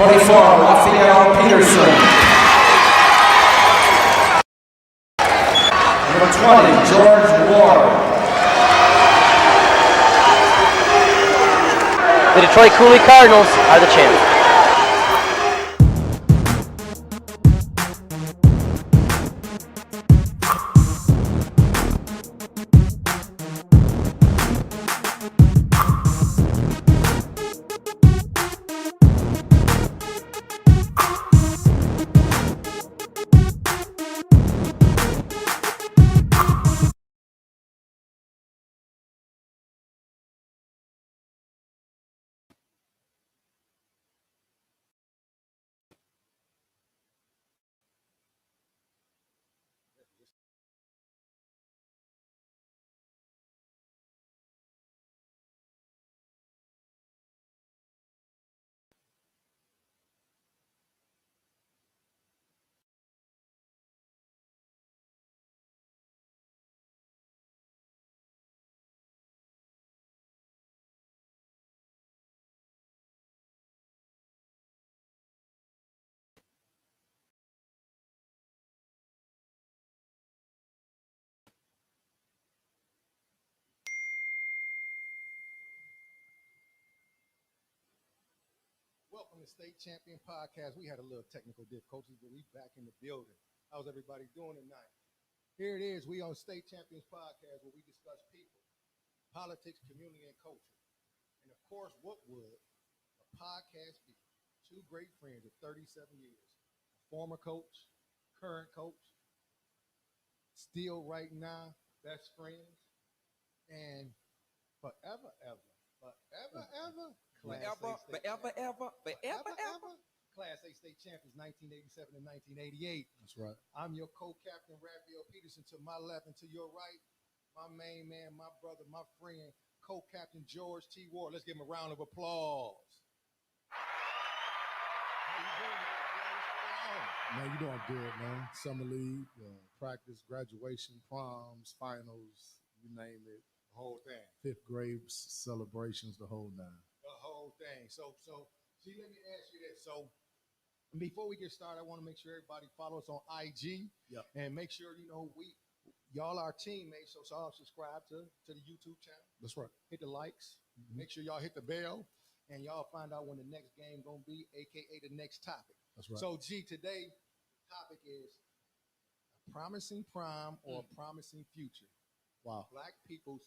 24, Raphael Peterson. Number 20, George Ward. The Detroit Cooley Cardinals are the champions. Welcome to State Champion Podcast. We had a little technical difficulties, but we back in the building. How's everybody doing tonight? Here it is. We on State Champions Podcast where we discuss people, politics, community, and culture. And of course, what would a podcast be? Two great friends of 37 years. A former coach, current coach, still right now, best friends, and forever. Class A state champions, 1987 and 1988. That's right. I'm your co-captain, Raphael Peterson. To my left and to your right, my main man, my brother, my friend, co-captain George T. Ward. Let's give him a round of applause. How you doing? Man, you doing good, man. Summer league, practice, graduation, proms, finals, you name it. The whole thing. Fifth grade celebrations, the whole nine. The whole thing. So, see, let me ask you this. So, before we get started, I want to make sure everybody follow us on IG. Yep. And make sure, y'all are teammates, so y'all subscribe to the YouTube channel. That's right. Hit the likes. Mm-hmm. Make sure y'all hit the bell, and y'all find out when the next game going to be, a.k.a. the next topic. That's right. So, today, the topic is a promising prom or a promising future. Wow. Black people's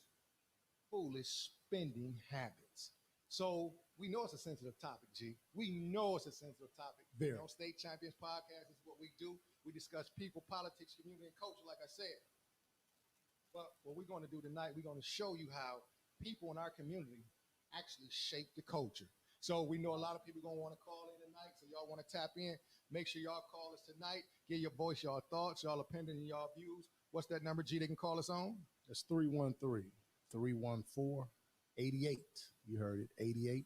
foolish spending habits. So we know it's a sensitive topic, G. We know it's a sensitive topic. Very. You know, State Champions Podcast is what we do. We discuss people, politics, community, and culture, like I said. But what we're going to do tonight, we're going to show you how people in our community actually shape the culture. So we know a lot of people going to want to call in tonight, so y'all want to tap in. Make sure y'all call us tonight. Give your voice, y'all thoughts, y'all opinion, and y'all views. What's that number, G, they can call us on? It's 313-314-88. You heard it, 8880.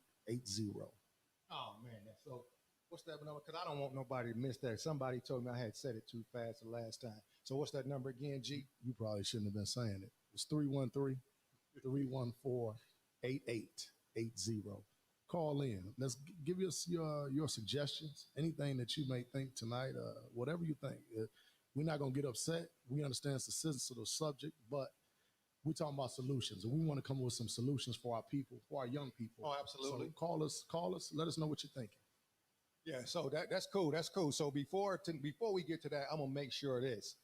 Oh, man. So what's that number? Because I don't want nobody to miss that. Somebody told me I had said it too fast the last time. So what's that number again, G? You probably shouldn't have been saying it. It's 313-314-8880. Call in. Let's give us your suggestions, anything that you may think tonight, whatever you think. We're not going to get upset. We understand it's a sensitive subject, but we're talking about solutions, and we want to come up with some solutions for our people, for our young people. Oh, absolutely. So call us. Let us know what you're thinking. Yeah, so that's cool. That's cool. So before we get to that, I'm going to make sure this.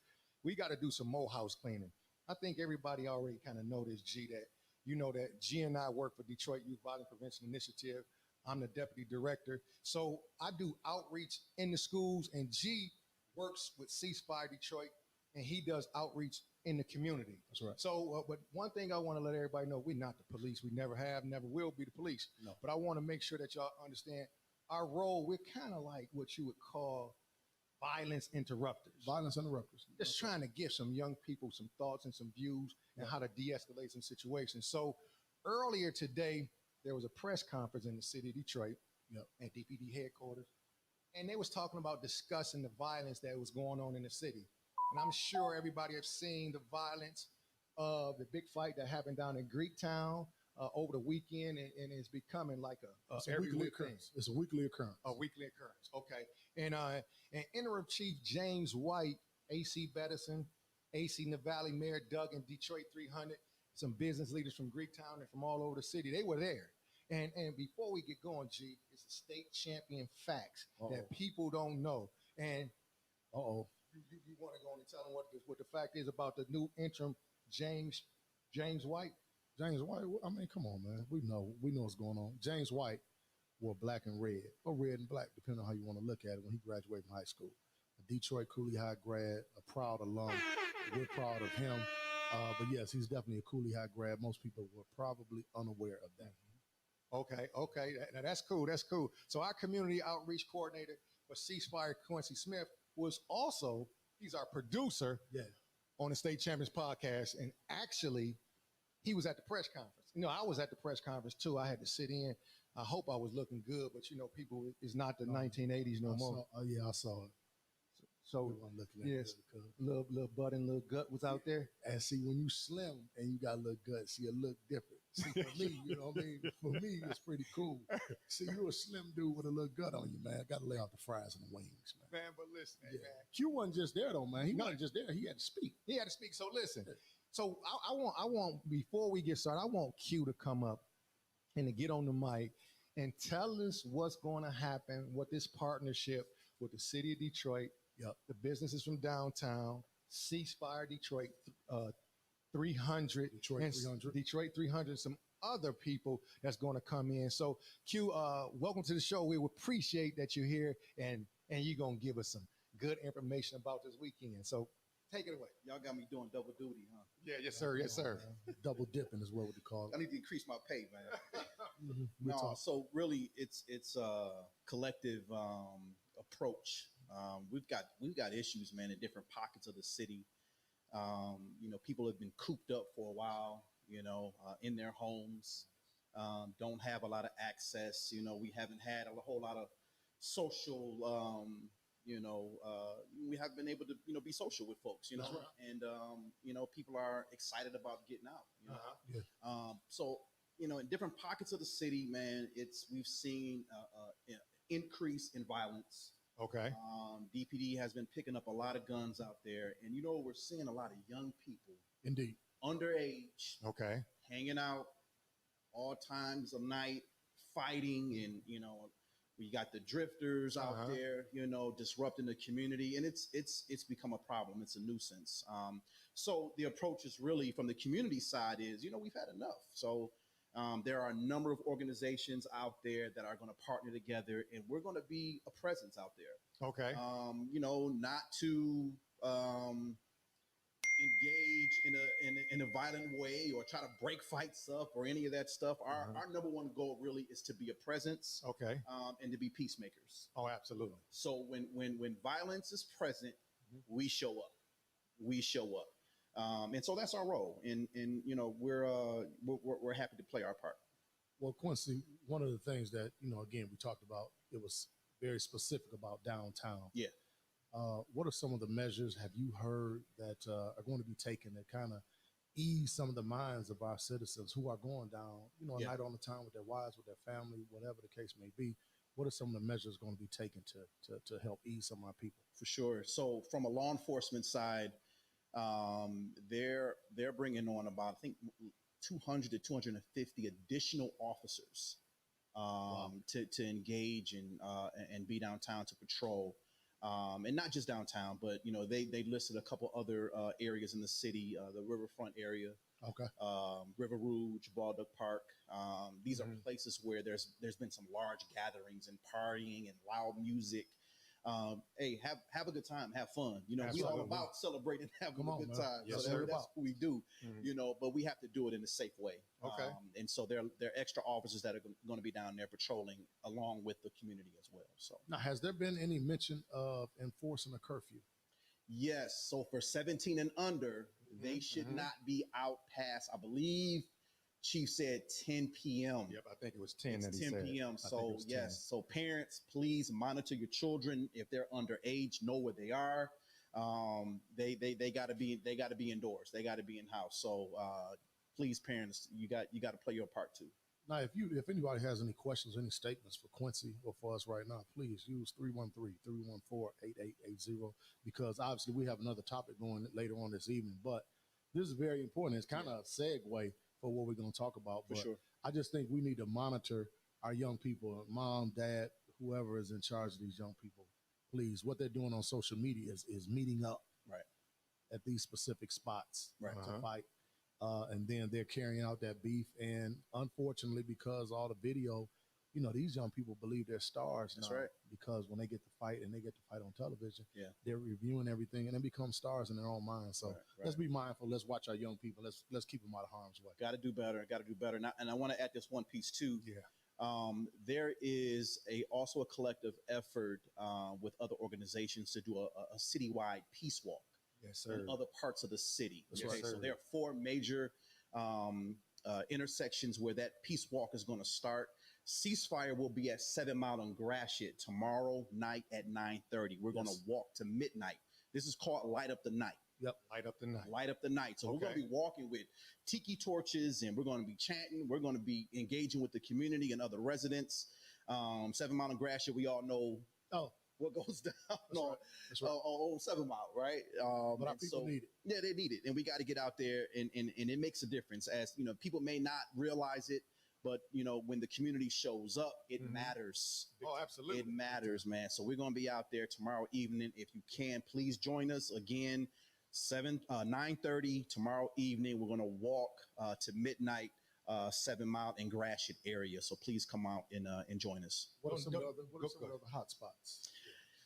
We got to do some more house cleaning. I think everybody already kind of know this, G, that you know that G and I work for Detroit Youth Violence Prevention Initiative. I'm the deputy director. So I do outreach in the schools, and G works with Ceasefire Detroit, and he does outreach in the community. That's right. So, but one thing I want to let everybody know, we're not the police. We never have, never will be the police. No. But I want to make sure that y'all understand our role. We're kind of like what you would call violence interrupters. Violence interrupters. Just trying to give some young people some thoughts and some views and how to de-escalate some situations. So earlier today, there was a press conference in the city of Detroit at DPD headquarters, and they was talking about discussing the violence that was going on in the city. And I'm sure everybody has seen the violence of the big fight that happened down in Greektown over the weekend, and it's becoming like It's a a every weekly week thing. occurrence. It's a weekly occurrence. A weekly occurrence. Okay. And interim chief James White, AC Bedison, AC Navalny, Mayor Doug, and Detroit 300, some business leaders from Greektown and from all over the city. They were there. And before we get going, G, it's a state champion facts that people don't know. And you want to go on and tell them what the fact is about the new interim James White? James White, I mean, come on, man. We know what's going on. James White wore black and red, or red and black, depending on how you want to look at it, when he graduated from high school. A Detroit Cooley High grad, a proud alum. We're proud of him. But yes, he's definitely a Cooley High grad. Most people were probably unaware of that. Okay. Now that's cool. That's cool. So our community outreach coordinator for Ceasefire, Quincy Smith, was also, he's our producer on the State Champions podcast. And actually, he was at the press conference. I was at the press conference too. I had to sit in. I hope I was looking good, but people, it's not the 1980s no more. I saw it. So I'm looking at yes, little butt and little gut was out there. And see, when you slim and you got a little gut, see, it look different. See, for me, you know what I mean? For me, it's pretty cool. See, you a slim dude with a little gut on you, man. Got to lay out the fries and the wings, man. Man, but listen, man. Q wasn't just there, though, man. He wasn't just there. He had to speak. So listen. So I want, before we get started, I want Q to come up and to get on the mic and tell us what's going to happen with this partnership with the city of Detroit, the businesses from downtown, Ceasefire Detroit 300, Detroit 300, some other people that's going to come in. So Q, welcome to the show. We appreciate that you're here, and you're going to give us some good information about this weekend. So take it away. Y'all got me doing double duty, huh? Yeah, yes, sir. Yes, sir. Double dipping is what we call it. I need to increase my pay, man. No, so really, it's a collective approach. We've got issues, man, in different pockets of the city. People have been cooped up for a while, in their homes, don't have a lot of access. We haven't had a whole lot of social, we haven't been able to, be social with folks, That's right. and, people are excited about getting out, So, in different pockets of the city, man, we've seen increase in violence. Okay. DPD has been picking up a lot of guns out there, and we're seeing a lot of young people, indeed, underage, okay, hanging out all times of night, fighting, and we got the drifters out there, disrupting the community, and it's become a problem. It's a nuisance. So the approach is really from the community side is, we've had enough. So there are a number of organizations out there that are going to partner together, and we're going to be a presence out there. Okay. Not to engage in a violent way or try to break fights up or any of that stuff. Our number one goal really is to be a presence. Okay. And to be peacemakers. Oh, absolutely. So when violence is present, we show up. We show up. And so that's our role, and we're happy to play our part. Well, Quincy, one of the things that again we talked about, it was very specific about downtown. Yeah. What are some of the measures have you heard that are going to be taken that kind of ease some of the minds of our citizens who are going down, a night on the town with their wives, with their family, whatever the case may be? What are some of the measures going to be taken to help ease some of our people? For sure. So from a law enforcement side, they're bringing on about, I think, 200 to 250 additional officers to engage and be downtown to patrol, and not just downtown, but they listed a couple other areas in the city, the riverfront area, River Rouge, Baldock Park. These are places where there's been some large gatherings and partying and loud music. Hey, have a good time, have fun. We all about celebrating, having a good time. Yes, so that's what we do. Mm-hmm. But we have to do it in a safe way. Okay. And so there are extra officers that are going to be down there patrolling along with the community as well. So now, has there been any mention of enforcing a curfew? yes. So for 17 and under, they should not be out past, I believe, Chief said 10 p.m. Yep, I think it was 10 It's that he 10 said. p.m. I think it So was 10. yes, so parents, please monitor your children. If they're underage, know where they are. They got to be indoors. They got to be in house. So please, parents, you got to play your part too. Now, if anybody has any questions, any statements for Quincy or for us right now, please use 313-314-8880 because obviously we have another topic going later on this evening. But this is very important. It's kind of a segue for what we're going to talk about. For but sure. I just think we need to monitor our young people, mom, dad, whoever is in charge of these young people. Please, what they're doing on social media is meeting up Right. at these specific spots Right. to fight. And then they're carrying out that beef. And unfortunately, because all the video, these young people believe they're stars That's now right. because when they get to fight and they get to fight on television, Yeah. they're reviewing everything and they become stars in their own mind. So Right. let's be mindful. Let's watch our young people. Let's keep them out of harm's way. Got to do better. And I want to add this one piece too. Yeah. There is also a collective effort with other organizations to do a citywide peace walk Yes, sir. in other parts of the city. That's right, So sir. there are 4 major intersections where that peace walk is going to start. Ceasefire will be at 7 Mile and Gratiot tomorrow night at 9:30. We're going to walk to midnight. This is called Light Up the Night. Yep. Light up the night. Light up the night. So we're going to be walking with tiki torches and we're going to be chanting. We're going to be engaging with the community and other residents. 7 Mile and Gratiot, we all know what goes down That's right. on 7 Mile, right? But our people need it. Yeah, they need it. And we got to get out there and it makes a difference. As people may not realize it, but when the community shows up, it matters. Oh, absolutely. It matters, man. So we're going to be out there tomorrow evening. If you can, please join us again. 9:30 tomorrow evening. We're going to walk to midnight, 7 Mile and Gratiot area. So please come out and join us. What are some of the other hot spots?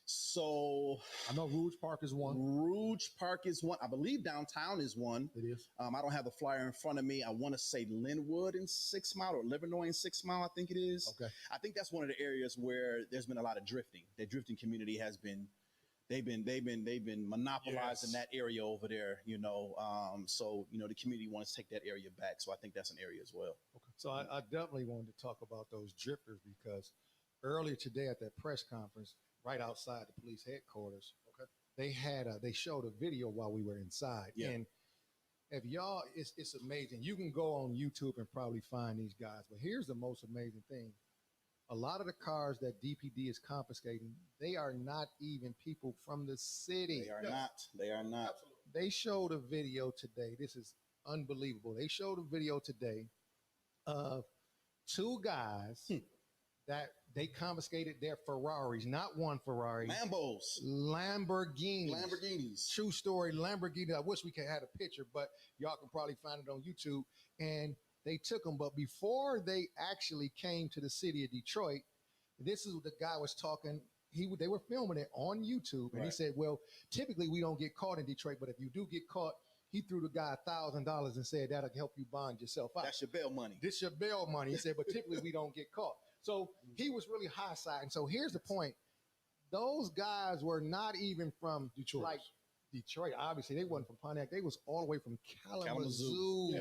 So I know Rouge Park is one. Rouge Park is one. I believe downtown is one. It is. I don't have the flyer in front of me. I want to say Linwood in 6 Mile or Livernois in 6 Mile, I think it is. Okay. I think that's one of the areas where there's been a lot of drifting. The drifting community has been they've been monopolizing that area over there, so the community wants to take that area back. So I think that's an area as well. Okay. So I definitely wanted to talk about those drifters because earlier today at that press conference, right outside the police headquarters, they showed a video while we were inside. Yeah. And if y'all, it's amazing. You can go on YouTube and probably find these guys. But here's the most amazing thing. A lot of the cars that DPD is confiscating, they are not even people from the city. They are not. They are not. They showed a video today. This is unbelievable. They showed a video today of 2 guys that they confiscated their Ferraris, not one Ferrari. Lamborghinis. True story, Lamborghini. I wish we could have a picture, but y'all can probably find it on YouTube. And they took them, but before they actually came to the city of Detroit, this is what the guy was talking. They were filming it on YouTube, and he said, "Well, typically we don't get caught in Detroit, but if you do get caught," he threw the guy $1,000 and said that'll help you bond yourself out. That's your bail money. This your bail money. He said, but typically we don't get caught. So he was really high side. And so here's the point: those guys were not even from Detroit. Like Detroit. Obviously, they wasn't from Pontiac. They was all the way from Kalamazoo.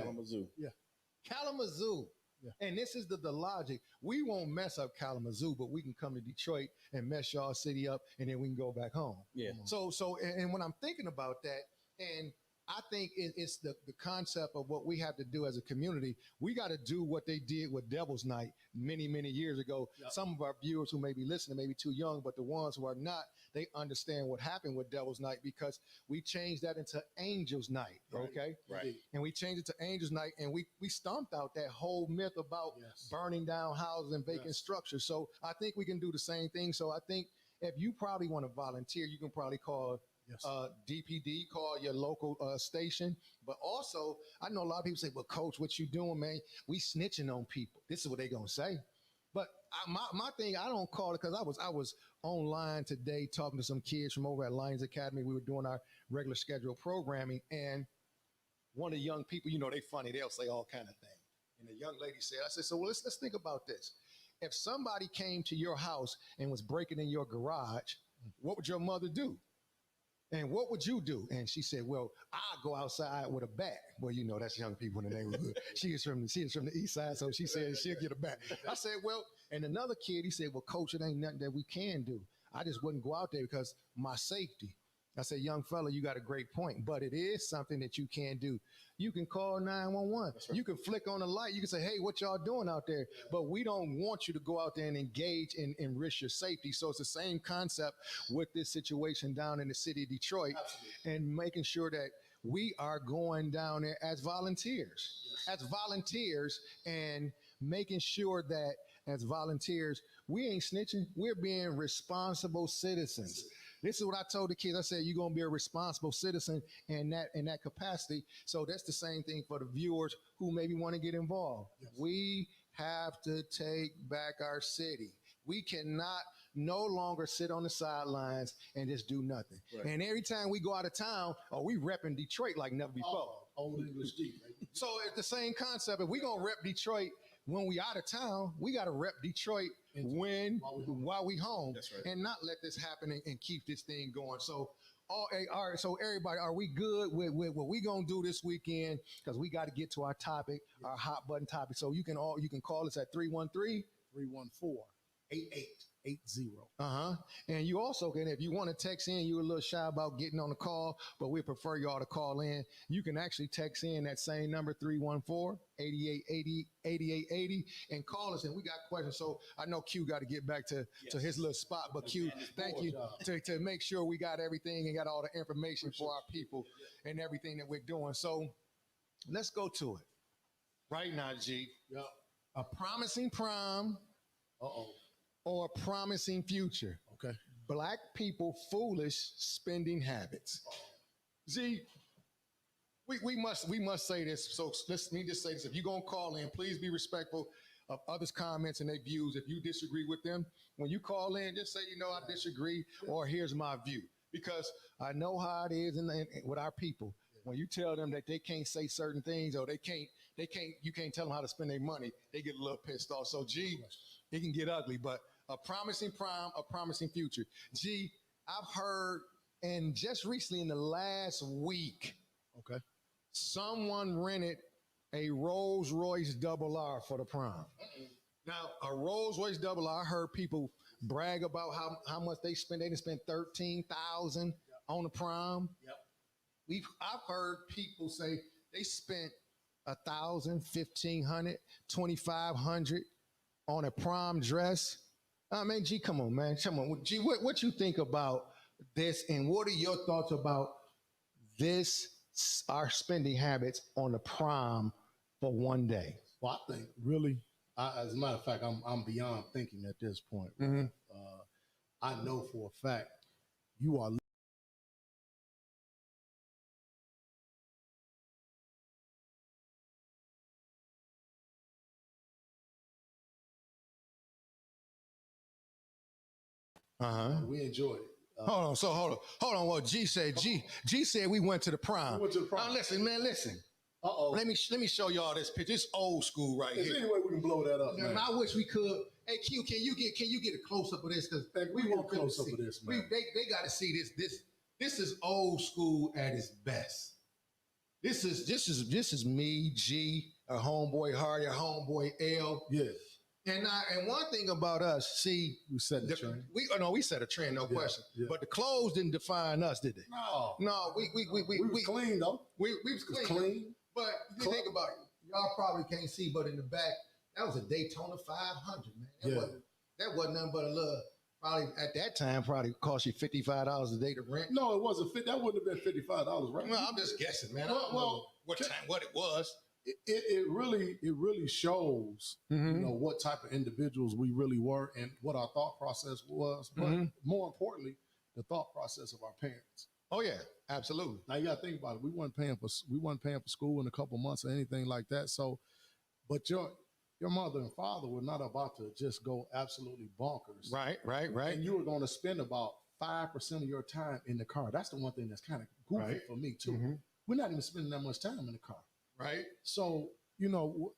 Kalamazoo. Yeah. And this is the logic. We won't mess up Kalamazoo, but we can come to Detroit and mess y'all city up, and then we can go back home. Yeah. So and when I'm thinking about that, and I think it's the concept of what we have to do as a community. We got to do what they did with Devil's Night many, many years ago. Yep. Some of our viewers who may be listening may be too young, but the ones who are not, they understand what happened with Devil's Night because we changed that into Angel's Night, okay? Right. And we changed it to Angel's Night, and we stomped out that whole myth about burning down houses and vacant structures. So I think we can do the same thing. So I think if you probably want to volunteer, you can probably call DPD, call your local station. But also, I know a lot of people say, well, Coach, what you doing, man? We snitching on people. This is what they going to say. But my thing, I don't call it because I was online today talking to some kids from over at Lions Academy. We were doing our regular scheduled programming. And one of the young people, they funny. They'll say all kind of things. And the young lady said, I said, so let's think about this. If somebody came to your house and was breaking in your garage, what would your mother do? And what would you do? And she said, well, I'll go outside with a bat. Well, that's young people in the neighborhood. She is from the east side, so she said she'll get a bat. I said, well, and another kid, he said, well, Coach, it ain't nothing that we can do. I just wouldn't go out there because my safety. I said, young fella, you got a great point, but it is something that you can do. You can call 911. Right. You can flick on a light. You can say, hey, what y'all doing out there? Yeah. But we don't want you to go out there and engage and risk your safety. So it's the same concept with this situation down in the city of Detroit. Absolutely. And making sure that we are going down there as volunteers, and making sure that as volunteers, we ain't snitching. We're being responsible citizens. This is what I told the kids. I said, you're going to be a responsible citizen in that capacity. So that's the same thing for the viewers who maybe want to get involved. Yes. We have to take back our city. We cannot no longer sit on the sidelines and just do nothing. Right. And every time we go out of town, we repping Detroit like never before. Old English deep. So it's the same concept. If we going to rep Detroit when we out of town, we got to rep Detroit while we home. That's right. And not let this happen and keep this thing going. So, all right. So everybody, are we good with what we gonna do this weekend? Because we got to get to our topic, our hot button topic. So you can call us at 313-314-8880. And you also can, if you want to text in, you're a little shy about getting on the call, but we prefer y'all to call in. You can actually text in that same number, 314-8880, and call us. And we got questions. So I know Q got to get back to his little spot, but Q, thank you to make sure we got everything and got all the information for our people and everything that we're doing. So let's go to it right now, G. Yep. A promising prom. Or a promising future. Okay. Black people foolish spending habits. See, we must say this. So let me just say this. If you're gonna call in, please be respectful of others' comments and their views. If you disagree with them, when you call in, just say, I disagree, or here's my view. Because I know how it is with our people. When you tell them that they can't say certain things, or you can't tell them how to spend their money, they get a little pissed off. So it can get ugly, but a promising prom, a promising future. G, I've heard, and just recently in the last week, someone rented a Rolls Royce Double R for the prom. Now, a Rolls Royce Double R, I heard people brag about how much they spent. They done spent $13,000 on the prom. Yep. I've heard people say they spent $1,000, $1,500, $2,500 on a prom dress. Man, G, come on, man. Come on. G, what you think about this, and what are your thoughts about this, our spending habits on the prom for one day? Well, I think really, as a matter of fact, I'm beyond thinking at this point. Mm-hmm. I know for a fact you are we enjoyed it. Hold on. What G said? G said we went to the prom. We went to the prom. Listen. Let me show y'all this picture. It's old school right here. Is there any way we can blow that up, man? I wish we could. Hey Q, can you get a close up of this? Because we want close up of this, man. They got to see this. This is old school at its best. This is me, G, a homeboy Hardy, a homeboy L. Yeah. And one thing about us, see, we set a trend. We set a trend, no question. Yeah. But the clothes didn't define us, did they? No. We was clean though. We was clean. But think about it. Y'all probably can't see, but in the back, that was a Daytona 500, man. That wasn't nothing but a little. Probably at that time, probably cost you $55 a day to rent. No, it wasn't. That wouldn't have been $55, right? Well, I'm just guessing, man. I don't know what it was. It really shows, what type of individuals we really were and what our thought process was. But more importantly, the thought process of our parents. Oh yeah, absolutely. Now you got to think about it. We weren't paying for school in a couple months or anything like that. So, but your mother and father were not about to just go absolutely bonkers. Right. And you were going to spend about 5% of your time in the car. That's the one thing that's kind of goofy for me too. Mm-hmm. We're not even spending that much time in the car. Right. So,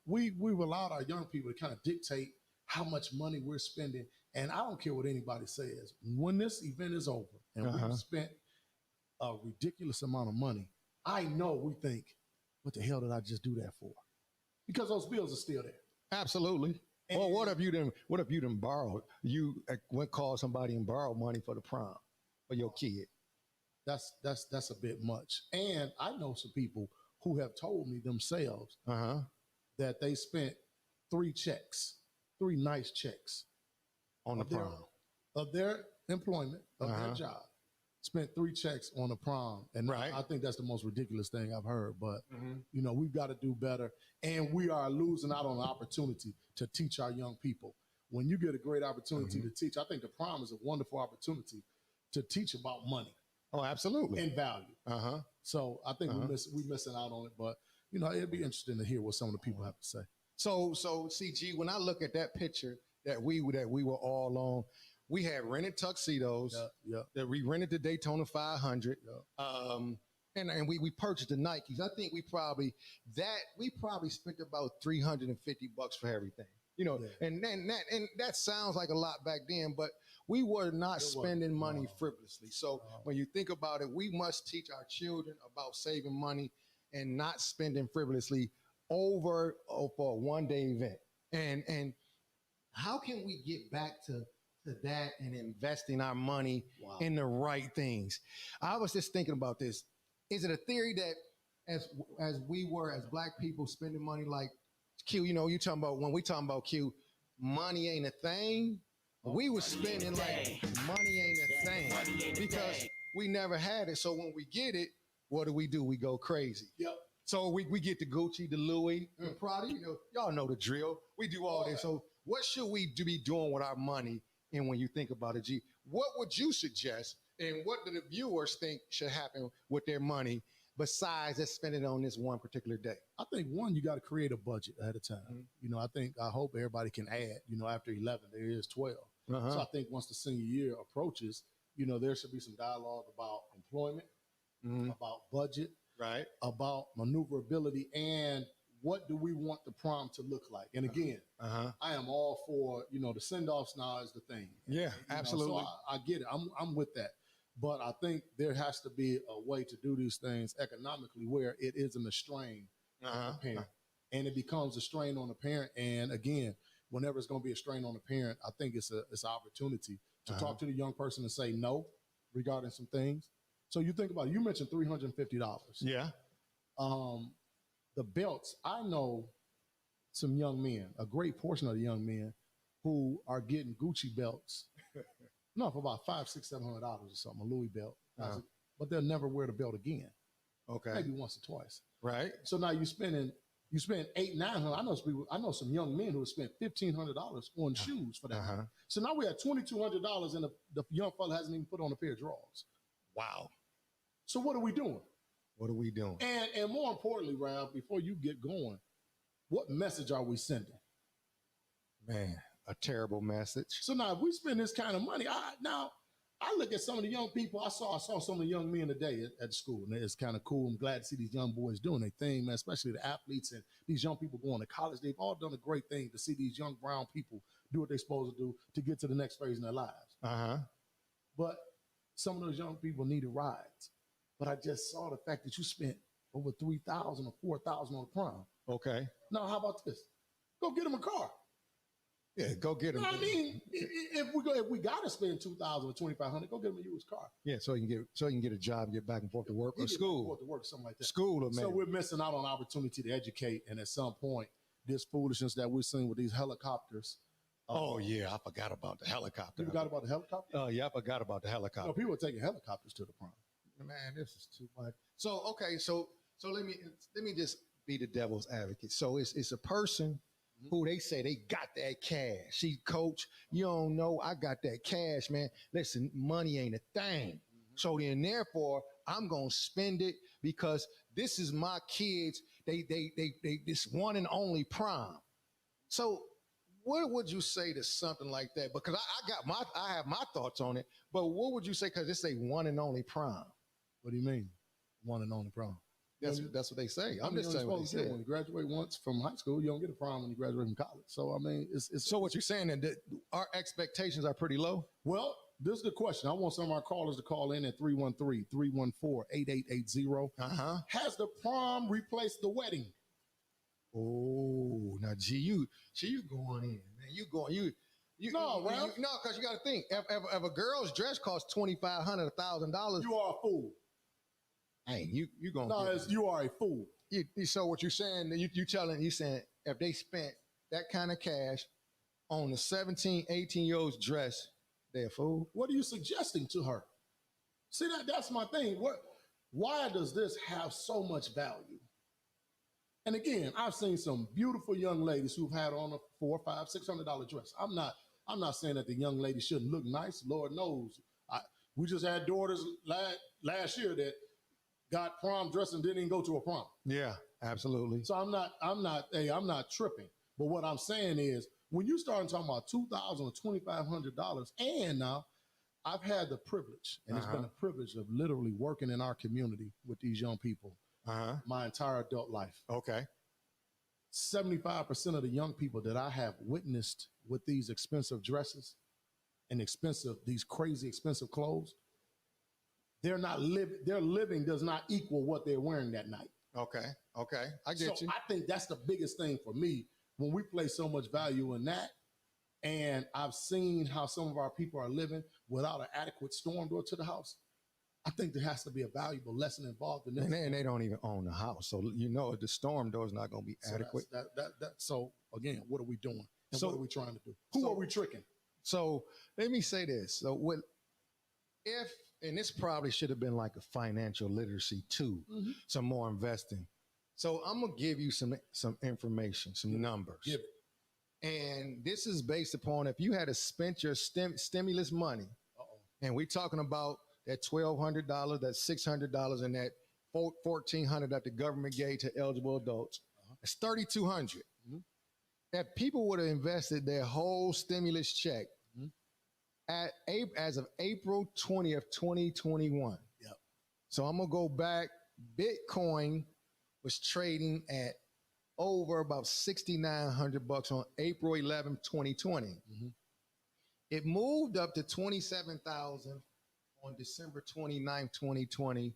we've allowed our young people to kind of dictate how much money we're spending. And I don't care what anybody says. When this event is over and we've spent a ridiculous amount of money, I know we think, what the hell did I just do that for? Because those bills are still there. Absolutely. And well, what if you didn't borrow? You went call somebody and borrow money for the prom for your kid? that's a bit much. And I know some people who have told me themselves that they spent three nice checks On the of their, prom. of their employment, of their job, spent 3 checks on a prom. And Right. I think that's the most ridiculous thing I've heard. But, you know, we've got to do better. And we are losing out on the opportunity to teach our young people. When you get a great opportunity to teach, I think the prom is a wonderful opportunity to teach about money. Oh, absolutely. And value. So I think we're missing out on it. But, you know, it'd be interesting to hear what some of the people have to say. So CG, when I look at that picture that we were all on, we had rented tuxedos. That we rented the Daytona 500. And we purchased the Nikes. I think we probably spent about $350 for everything. You know, and that sounds like a lot back then, but we were not spending money frivolously. So when you think about it, we must teach our children about saving money and not spending frivolously for a one-day event. And how can we get back to that and investing our money in the right things? I was just thinking about this. Is it a theory that as we were as Black people spending money like Q, you know, when we talking about Q, money ain't a thing. We were spending like money ain't a thing because we never had it. So when we get it, what do? We go crazy. Yep. So we get the Gucci, the Louis, the Prada. You know, y'all know the drill. We do all this. So what should we be doing with our money? And when you think about it, G, what would you suggest? And what do the viewers think should happen with their money besides just spending it on this one particular day? I think one, you got to create a budget ahead of time. You know, I hope everybody can add. You know, after 11, there is 12. So I think once the senior year approaches, you know, there should be some dialogue about employment, about budget, right, about maneuverability, and what do we want the prom to look like? And again, I am all for, you know, the send-offs now is the thing. Yeah, absolutely. So I get it. I'm with that. But I think there has to be a way to do these things economically where it isn't a strain on the parent. And it becomes a strain on the parent. And again, whenever it's going to be a strain on the parent, I think it's an opportunity to talk to the young person and say no regarding some things. So you think about it. You mentioned $350. Yeah. The belts, I know some young men, a great portion of the young men who are getting Gucci belts, no, for about $500, $600, $700 or something, a Louis belt, but they'll never wear the belt again. Okay. Maybe once or twice. Right. So now you spend $800, $900. I know some young men who have spent $1,500 on shoes for that. So now we have $2,200 and the young fella hasn't even put on a pair of drawers. Wow. So what are we doing? What are we doing? And more importantly, Ralph, before you get going, what message are we sending? Man, a terrible message. So now if we spend this kind of money, I look at some of the young people. I saw some of the young men today at school, and it's kind of cool. I'm glad to see these young boys doing their thing, man, especially the athletes and these young people going to college. They've all done a great thing to see these young brown people do what they're supposed to do to get to the next phase in their lives. But some of those young people needed rides. But I just saw the fact that you spent over $3,000 or $4,000 on a prom. Okay. Now, how about this? Go get them a car. Yeah, go get them. I mean, if we gotta spend $2,000 or $2,500, go get them a used car. Yeah, so you can get a job, get back and forth to work or school. Forth to work, something like that. School, or so we're missing out on opportunity to educate, and at some point, this foolishness that we're seeing with these helicopters. Oh yeah, I forgot about the helicopter. You forgot about the helicopter? Oh yeah, I forgot about the helicopter. No, people are taking helicopters to the prom. Man, this is too much. So okay, so let me just be the devil's advocate. So it's a person who they say they got that cash. See, coach, you don't know I got that cash, man. Listen, money ain't a thing. So then therefore, I'm gonna spend it because this is my kids. They this one and only prom. So what would you say to something like that? Because I have my thoughts on it, but what would you say? Because it's a one and only prom. What do you mean, one and only prom? That's what they say. I'm just saying what they say. When you graduate once from high school, you don't get a prom when you graduate from college. So I mean, it's so what you're saying that our expectations are pretty low? Well, this is the question. I want some of our callers to call in at 313-314-8880. Has the prom replaced the wedding? Oh, now G, you going in, man. No, Ralph. No, because you got to think if a girl's dress costs $2,500, $1,000, You are a fool. hey, you gonna No, get it's, you are a fool. so what you're saying? You saying if they spent that kind of cash on a 17, 18-year-old's dress, they're a fool. What are you suggesting to her? See, that's my thing. Why does this have so much value? And again, I've seen some beautiful young ladies who've had on a $400, $500, $600 dress. I'm not saying that the young lady shouldn't look nice. Lord knows. We just had daughters last year that got prom dress and didn't even go to a prom. Yeah, absolutely. So I'm not tripping. But what I'm saying is, when you start talking about $2,000 or $2,500, and now I've had the privilege, and it's been a privilege of literally working in our community with these young people my entire adult life. Okay. 75% of the young people that I have witnessed with these expensive dresses and these crazy expensive clothes, their living does not equal what they're wearing that night. Okay. I get you. I think that's the biggest thing for me when we place so much value in that. And I've seen how some of our people are living without an adequate storm door to the house. I think there has to be a valuable lesson involved in this. And they don't even own the house. So, the storm door is not going to be adequate. So again, what are we doing? And what are we trying to do? Who are we tricking? So let me say this. So and this probably should have been like a financial literacy too, some more investing. So I'm going to give you some information, some numbers. Give it. And this is based upon if you had to spend your stimulus money, and we're talking about that $1,200, that $600, and that $1,400 that the government gave to eligible adults. It's $3,200. If people would have invested their whole stimulus check as of April 20th, 2021. Yep. So I'm gonna go back. Bitcoin was trading at over about $6,900 on April 11th, 2020. It moved up to 27,000 on December 29th, 2020.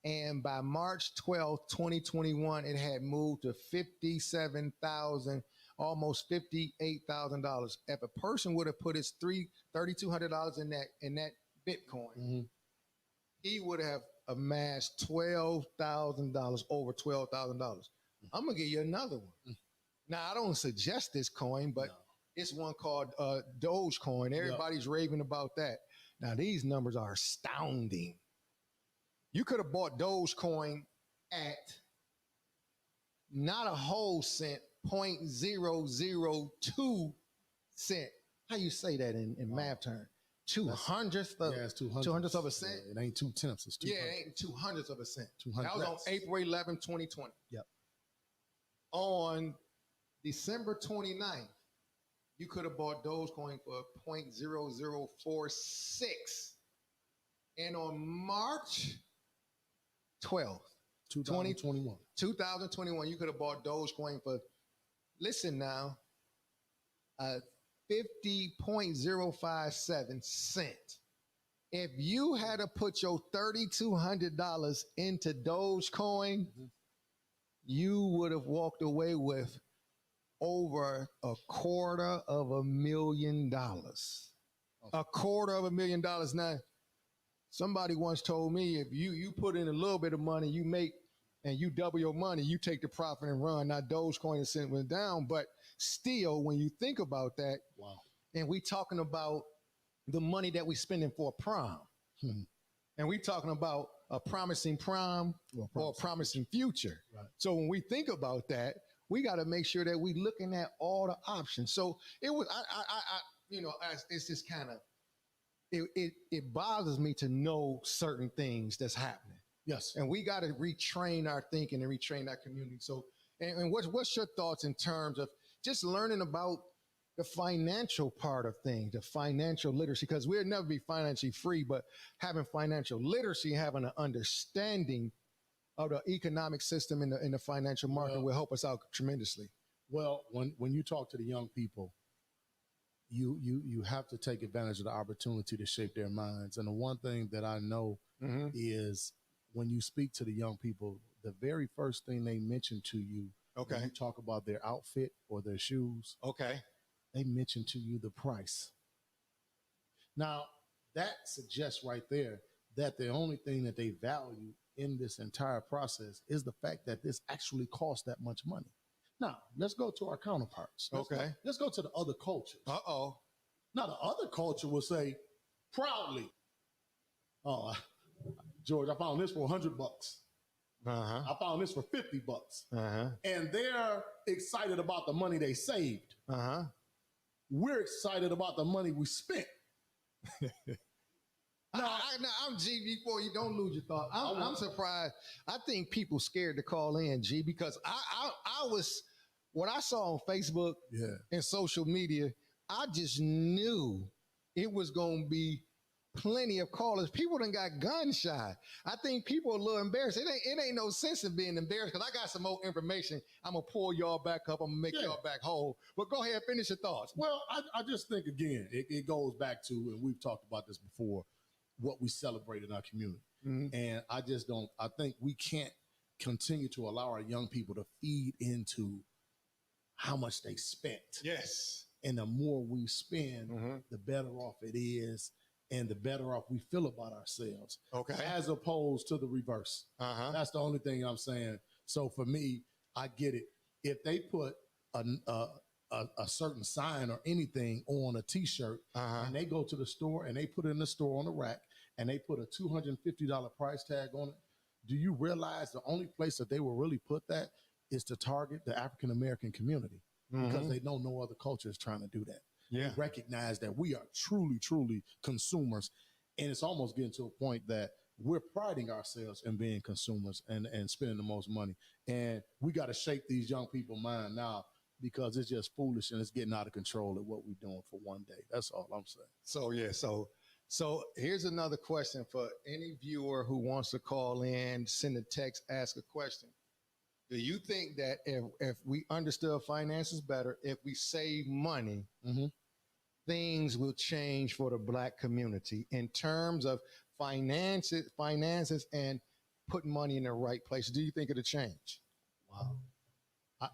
And by March 12th, 2021, it had moved to 57,000, almost $58,000. If a person would have put his $3,200 in that Bitcoin, he would have amassed $12,000, over $12,000. I'm gonna give you another one. Now I don't suggest this coin, but it's one called Dogecoin. Everybody's raving about that. Now these numbers are astounding. You could have bought Dogecoin at not a whole cent, 0.002 cent. How you say that in math terms? 200th of, it's 200th. 200th of a cent? Yeah, it ain't 2/10. It's 200. Yeah, it ain't 200th of a cent. 200. That was on April 11, 2020. Yep. On December 29th, you could have bought Dogecoin for 0.0046. And on March 12th, 2021, you could have bought Dogecoin for, listen now, 50.057 cents. If you had to put your $3,200 into Dogecoin, you would have walked away with over $250,000. $250,000. Now, somebody once told me if you put in a little bit of money, you make and you double your money, you take the profit and run. Now Dogecoin is went down, but still, when you think about that, and we talking about the money that we spending for prom, and we talking about a promising prom or a promising future. Right. So when we think about that, we got to make sure that we looking at all the options. So it was, it's just kind of, it bothers me to know certain things that's happening. Yes. And we got to retrain our thinking and retrain our community. So, and what's your thoughts in terms of just learning about the financial part of things, the financial literacy, because we'll never be financially free, but having financial literacy, having an understanding of the economic system in the financial market will help us out tremendously. Well, when you talk to the young people, you have to take advantage of the opportunity to shape their minds. And the one thing that I know is when you speak to the young people, the very first thing they mention to you, when you talk about their outfit or their shoes, they mention to you the price. Now, that suggests right there that the only thing that they value in this entire process is the fact that this actually costs that much money. Now, let's go to our counterparts. Let's go to the other cultures. Uh-oh. Now, the other culture will say proudly, oh, George, I found this for $100. Uh-huh. I found this for $50. Uh-huh. And they're excited about the money they saved. Uh-huh. We're excited about the money we spent. I'm G. Before you don't lose your thought, I'm surprised. I think people scared to call in, G, because I was what I saw on Facebook and social media. I just knew it was going to be plenty of callers. People done got gun shy. I think people are a little embarrassed. It ain't no sense in being embarrassed because I got some more information. I'm going to pull y'all back up. I'm going to make y'all back whole. But go ahead, finish your thoughts. Well, I just think, again, it goes back to, and we've talked about this before, what we celebrate in our community. Mm-hmm. And I think we can't continue to allow our young people to feed into how much they spent. Yes. And the more we spend, the better off it is, and the better off we feel about ourselves. Okay. As opposed to the reverse. That's the only thing I'm saying. So for me, I get it. If they put a certain sign or anything on a T-shirt, and they go to the store and they put it in the store on the rack, and they put a $250 price tag on it, do you realize the only place that they will really put that is to target the African-American community? Because they know no other culture is trying to do that. Yeah. They recognize that we are truly, truly consumers. And it's almost getting to a point that we're priding ourselves in being consumers and spending the most money. And we got to shake these young people's mind now, because it's just foolish and it's getting out of control at what we're doing for one day. That's all I'm saying. So here's another question for any viewer who wants to call in, send a text, ask a question. Do you think that if we understood finances better, if we save money, things will change for the Black community in terms of finances and putting money in the right place? Do you think it'll change? Wow.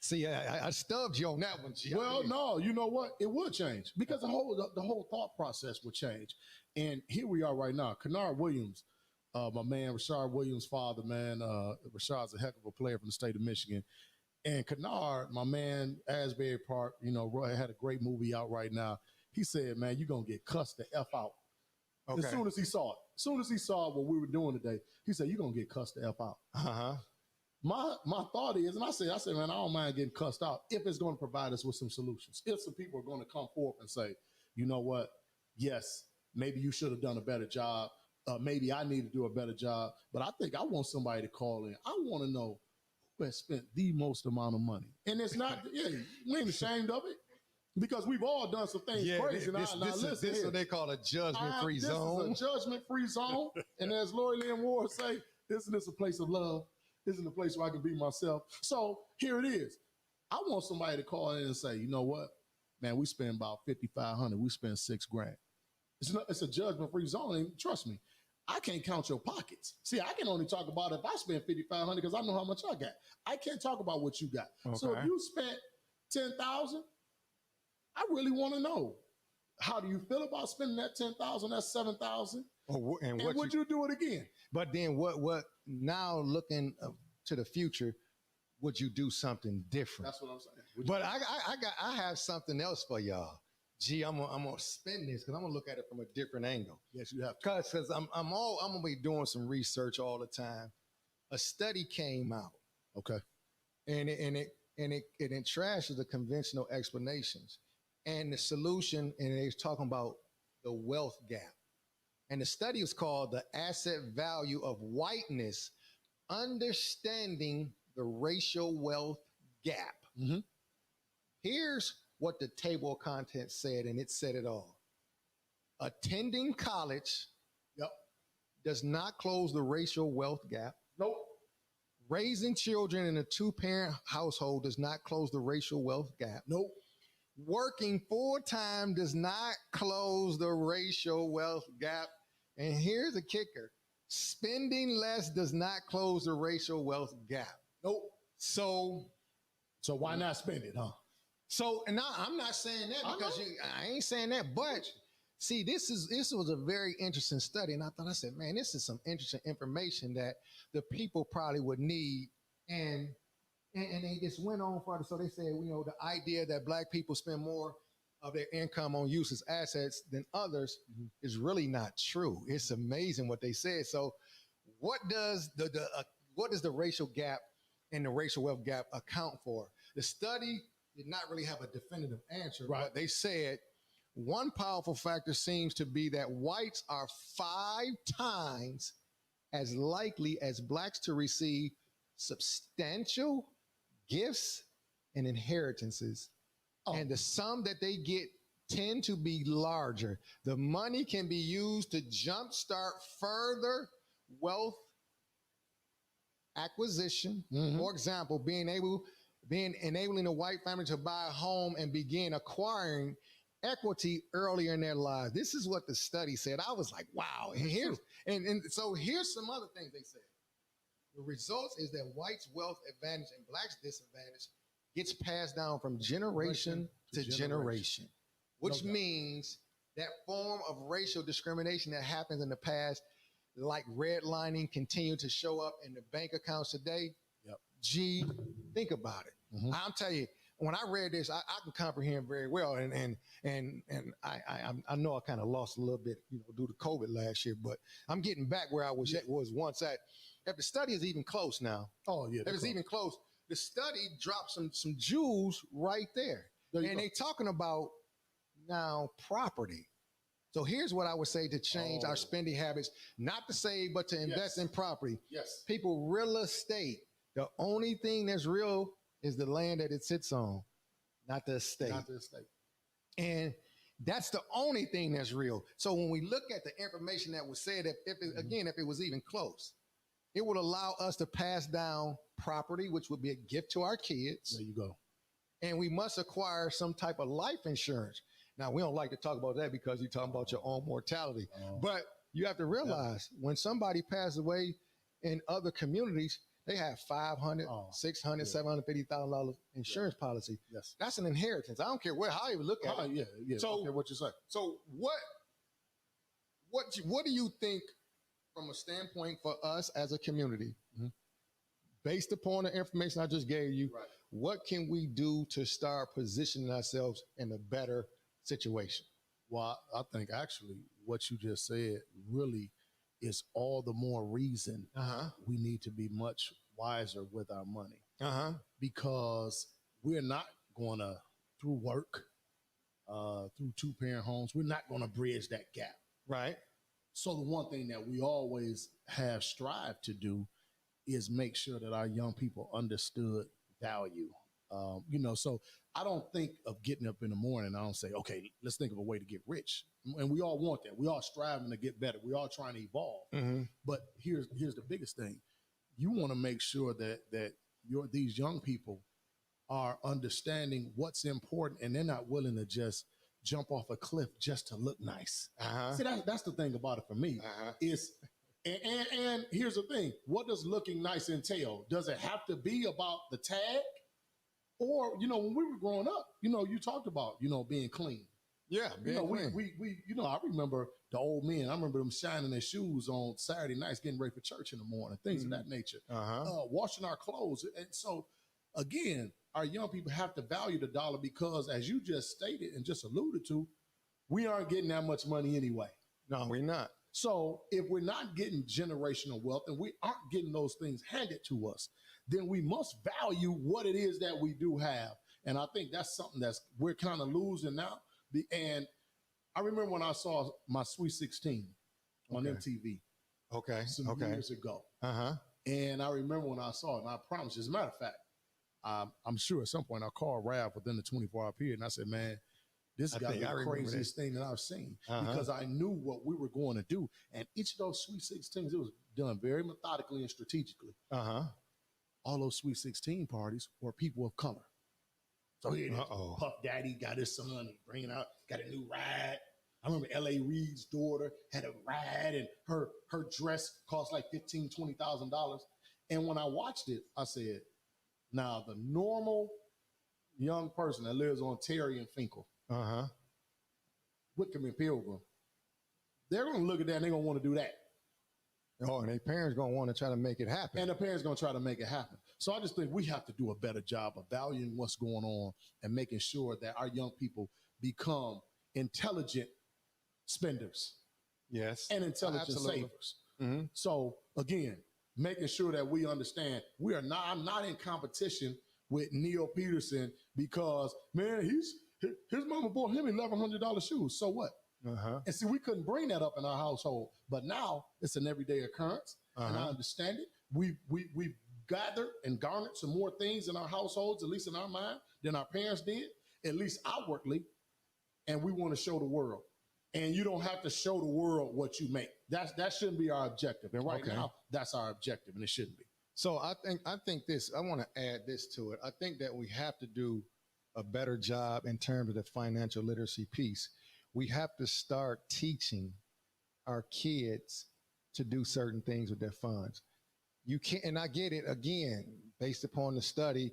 See, I stubbed you on that one, G. Well, no, you know what? It would change, because the whole thought process would change. And here we are right now. Kennard Williams, my man, Rashard Williams' father, man. Rashard's a heck of a player from the state of Michigan. And Kennard, my man, Asbury Park, Roy had a great movie out right now. He said, man, you're going to get cussed the F out. Okay. As soon as he saw what we were doing today, he said, you're going to get cussed the F out. Uh-huh. My thought is, and I said, man, I don't mind getting cussed out if it's going to provide us with some solutions. If some people are going to come forth and say, you know what? Yes, maybe you should have done a better job. Maybe I need to do a better job. But I think I want somebody to call in. I want to know who has spent the most amount of money. And it's not, we ain't ashamed of it, because we've all done some things crazy. This is what they call a judgment-free zone. This is a judgment-free zone. And as Lori Lynn Ward say, isn't this a place of love? Isn't a place where I can be myself? So here it is. I want somebody to call in and say, you know what, man, we spend about $5,500. We spend $6,000. It's a judgment-free zone. And trust me, I can't count your pockets. See, I can only talk about if I spend $5,500 because I know how much I got. I can't talk about what you got. Okay. So if you spent $10,000, I really want to know, how do you feel about spending that $10,000? That's $7,000. And would you do it again? But then what now, looking to the future, would you do something different? That's what I'm saying. But I have something else for y'all. Gee, I'm gonna spin this because I'm gonna look at it from a different angle. Yes, you have to. Because I'm gonna be doing some research all the time. A study came out. Okay. And it trashes the conventional explanations. And the solution, and it's talking about the wealth gap. And the study is called The Asset Value of Whiteness, Understanding the Racial Wealth Gap. Mm-hmm. Here's what the table of contents said, and it said it all. Attending college does not close the racial wealth gap. Nope. Raising children in a two-parent household does not close the racial wealth gap. Nope. Working full-time does not close the racial wealth gap. And here's the kicker. Spending less does not close the racial wealth gap. Nope. So why not spend it, huh? So, and I'm not saying that because I ain't saying that, but see, this was a very interesting study, and I said, man, this is some interesting information that the people probably would need, and they just went on further. So they said, the idea that black people spend more of their income on useless assets than others is really not true. It's amazing what they said. So, what does the racial gap and the racial wealth gap account for? The study did not really have a definitive answer, right? But they said one powerful factor seems to be that whites are 5 times as likely as blacks to receive substantial gifts and inheritances. And the sum that they get tend to be larger. The money can be used to jumpstart further wealth acquisition. For example, enabling a white family to buy a home and begin acquiring equity earlier in their lives. This is what the study said. I was like, wow. And so here's some other things they said. The results is that whites' wealth advantage and blacks' disadvantage gets passed down from generation to generation, which means that form of racial discrimination that happens in the past, like redlining, continue to show up in the bank accounts today. Gee, think about it. I'll tell you, when I read this, I can comprehend very well, and I know I kind of lost a little bit, due to COVID last year, but I'm getting back where I was once at. If the study is even close now, if it's even close, the study dropped some jewels right there, and they talking about now property. So here's what I would say to change our spending habits, not to save, but to invest in property. People, real estate. The only thing that's real is the land that it sits on, not the estate. And that's the only thing that's real. So when we look at the information that was said, if it was even close, it would allow us to pass down property, which would be a gift to our kids. There you go. And we must acquire some type of life insurance. Now, we don't like to talk about that because you're talking about your own mortality. But you have to realize when somebody passes away in other communities, they have $500, $600, $750,000 insurance policy. That's an inheritance. I don't care how you look at it. So, okay, what you say? So what do you think from a standpoint for us as a community, based upon the information I just gave you, what can we do to start positioning ourselves in a better situation? Well, I think actually what you just said really is all the more reason we need to be much wiser with our money. Because we're not going to, through work, through 2-parent homes, we're not going to bridge that gap. Right. So the one thing that we always have strived to do is make sure that our young people understood value. So I don't think of getting up in the morning. I don't say, okay, let's think of a way to get rich. And we all want that. We all striving to get better. We all trying to evolve. But here's the biggest thing. You want to make sure that these young people are understanding what's important, and they're not willing to just jump off a cliff just to look nice. See, that's the thing about it for me. And here's the thing. What does looking nice entail? Does it have to be about the tag? Or, when we were growing up, you talked about, being clean. Yeah, we I remember the old men. I remember them shining their shoes on Saturday nights, getting ready for church in the morning, things of that nature. Washing our clothes. And so, again, our young people have to value the dollar because, as you just stated and just alluded to, we aren't getting that much money anyway. No, we're not. So if we're not getting generational wealth and we aren't getting those things handed to us, then we must value what it is that we do have. And I think that's something we're kind of losing now. And I remember when I saw my Sweet 16 on MTV. Some years ago. And I remember when I saw it, and I promise you, as a matter of fact, I'm sure at some point I called Rav within the 24-hour period, and I said, man, this got to be the craziest thing that I've seen because I knew what we were going to do. And each of those Sweet 16s, it was done very methodically and strategically. All those Sweet 16 parties were people of color. So here it is. Puff Daddy got his son, bringing out, got a new ride. I remember L.A. Reid's daughter had a ride, and her dress cost like $15,000, $20,000. And when I watched it, I said, now the normal, young person that lives on Terry and Finkel, Wickham and Pilgrim, they're going to look at that and they're going to want to do that. Oh, and their parents going to want to try to make it happen. And the parents going to try to make it happen. So I just think we have to do a better job of valuing what's going on and making sure that our young people become intelligent spenders. Yes. And intelligent savers. So again, making sure that we understand I'm not in competition with Neil Peterson because, man, his mama bought him $1,100 shoes. So what? And see, we couldn't bring that up in our household, but now it's an everyday occurrence, and I understand it. We've gathered and garnered some more things in our households, at least in our mind, than our parents did, at least outwardly, and we want to show the world. And you don't have to show the world what you make. That shouldn't be our objective. And right now, that's our objective, and it shouldn't be. So I think this. I want to add this to it. I think that we have to do a better job in terms of the financial literacy piece. We have to start teaching our kids to do certain things with their funds. You can't, and I get it, again, based upon the study,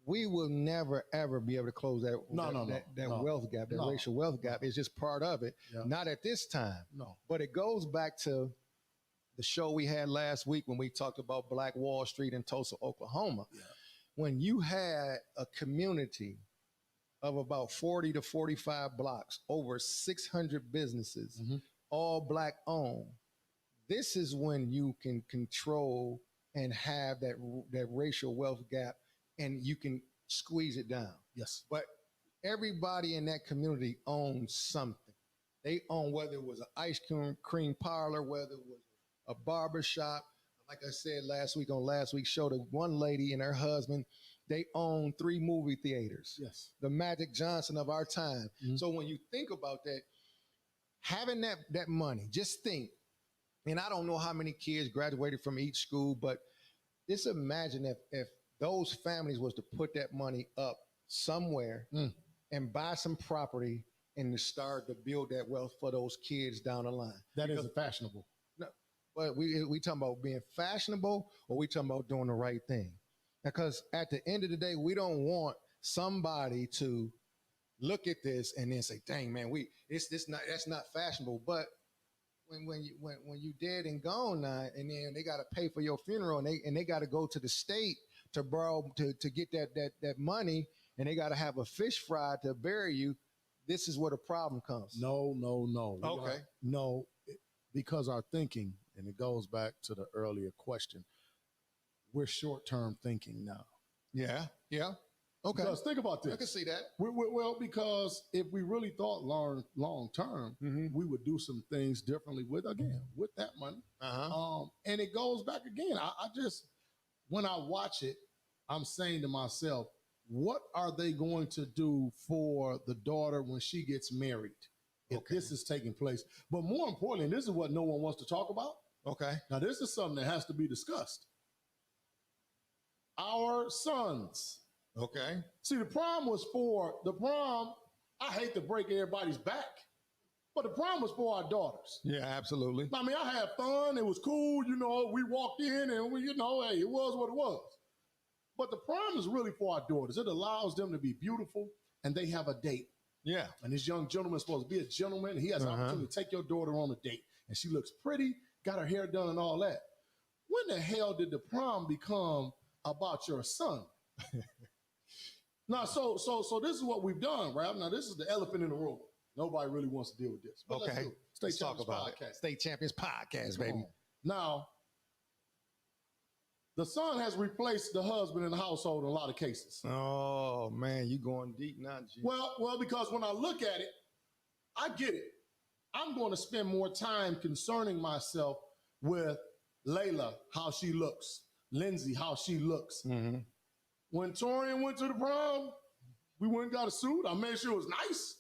we will never, ever be able to close that wealth gap, that racial wealth gap. It's just part of it. Yeah. Not at this time. No. But it goes back to the show we had last week when we talked about Black Wall Street in Tulsa, Oklahoma. Yeah. When you had a community of about 40 to 45 blocks, over 600 businesses, all Black owned, this is when you can control and have that racial wealth gap, and you can squeeze it down. Yes. But everybody in that community owns something. They own, whether it was an ice cream parlor, whether it was a barber shop. Like I said last week on last week's show, the one lady and her husband, they own 3 movie theaters. Yes. The Magic Johnson of our time. So when you think about that, having that money, just think, and I don't know how many kids graduated from each school, but just imagine if those families was to put that money up somewhere and buy some property and to start to build that wealth for those kids down the line. That isn't fashionable. No, but we talking about being fashionable, or we talking about doing the right thing? Because at the end of the day, we don't want somebody to look at this and then say, "Dang, man, that's not fashionable." But when you dead and gone now, and then they got to pay for your funeral, and they got to go to the state to borrow to get that money, and they got to have a fish fry to bury you. This is where the problem comes. No. Okay. No, because our thinking, and it goes back to the earlier question, we're short-term thinking now. Yeah. Okay. Because think about this. I can see that. Well, because if we really thought long-term, we would do some things differently with that money. And it goes back again. I just, when I watch it, I'm saying to myself, what are they going to do for the daughter when she gets married if this is taking place? But more importantly, and this is what no one wants to talk about. Okay. Now, this is something that has to be discussed. Our sons. Okay. See, the prom, I hate to break everybody's back, but the prom was for our daughters. Yeah, absolutely. I mean, I had fun. It was cool. We walked in and hey, it was what it was. But the prom is really for our daughters. It allows them to be beautiful, and they have a date. Yeah. And this young gentleman is supposed to be a gentleman, and he has an opportunity to take your daughter on a date. And she looks pretty, got her hair done and all that. When the hell did the prom become about your son? Now, so this is what we've done, right? Now, this is the elephant in the room. Nobody really wants to deal with this. But okay. Let's talk about it. State Champions Podcast, baby. Now, the son has replaced the husband in the household in a lot of cases. Oh, man, you going deep now, G. Well, because when I look at it, I get it. I'm going to spend more time concerning myself with Layla, how she looks, Lindsay, how she looks. When Torian went to the prom, we went and got a suit. I made sure it was nice.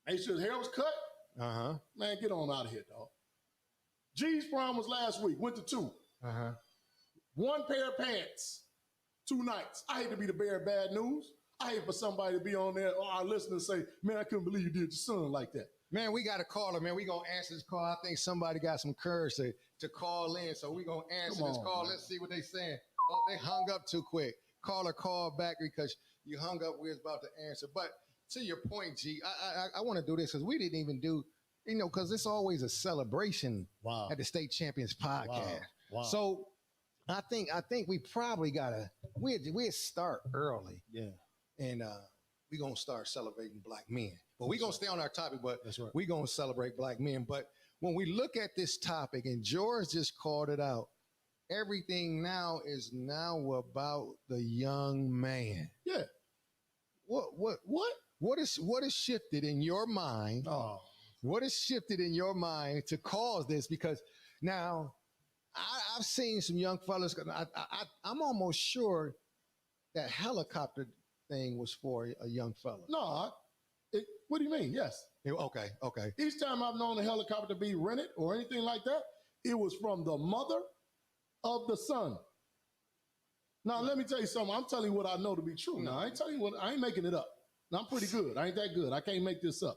Made sure his hair was cut. Man, get on out of here, dog. G's prom was last week. Went to 2. One pair of pants, 2 nights. I hate to be the bearer of bad news. I hate for somebody to be on there or our listeners say, "Man, I couldn't believe you did your son like that." Man, we got a caller, man. We going to answer this call. I think somebody got some courage to call in, so we going to answer this call. Man. Let's see what they saying. Oh, they hung up too quick. Call back because You hung up. We was about to answer, but to your point, G, I want to do this because we didn't even do, because it's always a celebration at the State Champions podcast. Wow. So I think we probably gotta we start early. Yeah. And we're gonna start celebrating black men. But we're gonna stay on our topic, but That's right. we're gonna celebrate black men. But when we look at this topic, and George just called it out, everything now is about the young man. Yeah. What is shifted in your mind? Oh. What is shifted in your mind to cause this? Because now I've seen some young fellas. I'm almost sure that helicopter thing was for a young fella. No. What do you mean? Yes. Okay. Each time I've known a helicopter to be rented or anything like that, it was from the mother of the son. Now, let me tell you something. I'm telling you what I know to be true. Now, I ain't making it up. Now, I'm pretty good. I ain't that good. I can't make this up.